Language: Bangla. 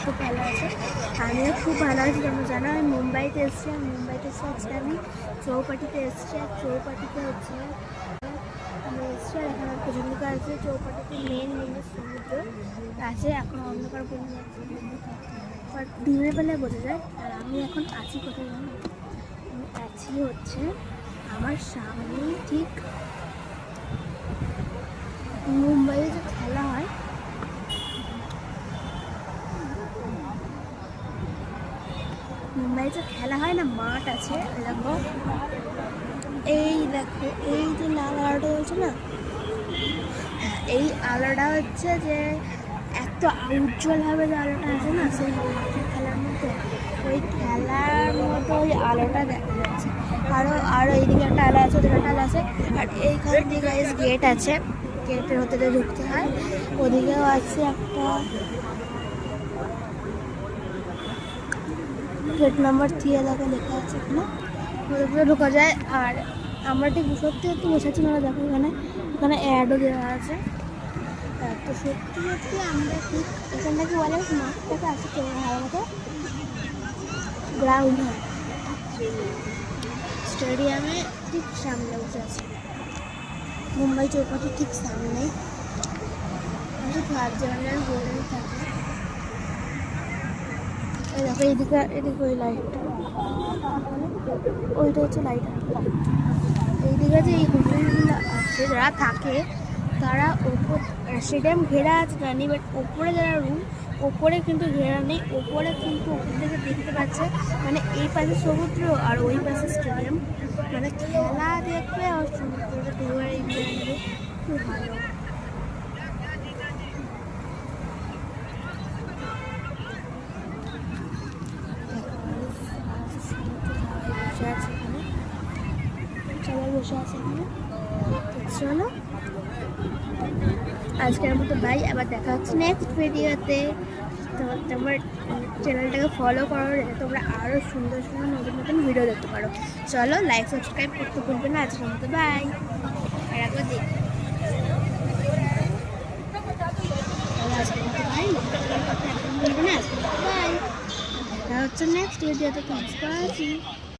খুব ভালো আছে, আমিও খুব ভালো আছি। তোমরা জানো আমি মুম্বাইতে এসেছি, আজকে আমি চৌপাটিতে এসেছি। আর চৌপাটিতে হচ্ছে আমি এসেছি, আর এখানে পছন্দ আছে চৌপাটিতে মেন সমুদ্র আছে। এখন অন্ধকার বলে যাচ্ছে, বাট দিনের বেলায় বোঝা যায়। আর আমি এখন আছি কোথায় জানো? আমি আছি হচ্ছে আমার সামনেই, ঠিক মুম্বাইয়ে যে খেলা হয়, না মাঠ আছে। দেখো এই যে লাল আলোটা বলছে না, এই আলোটা হচ্ছে যে এত উজ্জ্বলভাবে যে আলোটা আছে না, সেই খেলার মতো, ওই খেলার মতো ওই আলোটা দেখা যাচ্ছে। আরও এইদিকে একটা আলো আছে, ওদিকে একটা আলো আছে। আর এইখান থেকে গেট আছে, গেটের ভেতরে ঢুকতে হয়। ওদিকেও আছে একটা গেট নাম্বার 3 এলাকা লেখা আছে, এখানে ঢোকা যায়। আর আমরা ঠিক সত্যি বসেছি না, দেখো এখানে অ্যাডও দেওয়া আছে। তো সত্যি আমরা ঠিক এখানটাকে বলে মাঠটাকে আছে হাওয়ার মতো গ্রাউন্ড হয়, স্টেডিয়ামে ঠিক সামনে বসে আছে, মুম্বাই চৌপাটির ঠিক সামনে। থার্ড জায়গায় বলেই থাকে। দেখো এদিকে ওই লাইটটা, ওইটা হচ্ছে লাইট। এইদিকে যে এই হোটেলগুলো আছে, যারা থাকে তারা ওপর স্টেডিয়াম ঘেরা আছে জানি, বাট ওপরে যারা রুম, ওপরে কিন্তু ঘেরা নেই। ওপরে কিন্তু ওপর থেকে দেখতে পাচ্ছে, মানে এই পাশে সমুদ্র আর ওই পাশে স্টেডিয়াম, মানে খেলা দেখবে আর সমুদ্রটা ঢেউয়ের এই নেবে, খুব ভালো। সবাই বসে আছে এখানে। চলো আজকের মতো বাই, আবার দেখা হচ্ছে নেক্সট ভিডিওতে। তো তোমার চ্যানেলটাকে ফলো করো, যাতে তোমরা আরও সুন্দর নতুন ভিডিও দেখতে পারো। চলো লাইক সাবস্ক্রাইব করতে ভুলবে না। আজকের মতো বাই। আর একবার দেখি আজকের মতো বাই, একদম ভুলবে না। আজকের মতো বাই, দেখা হচ্ছে নেক্সট ভিডিওতে। Thanks for watching.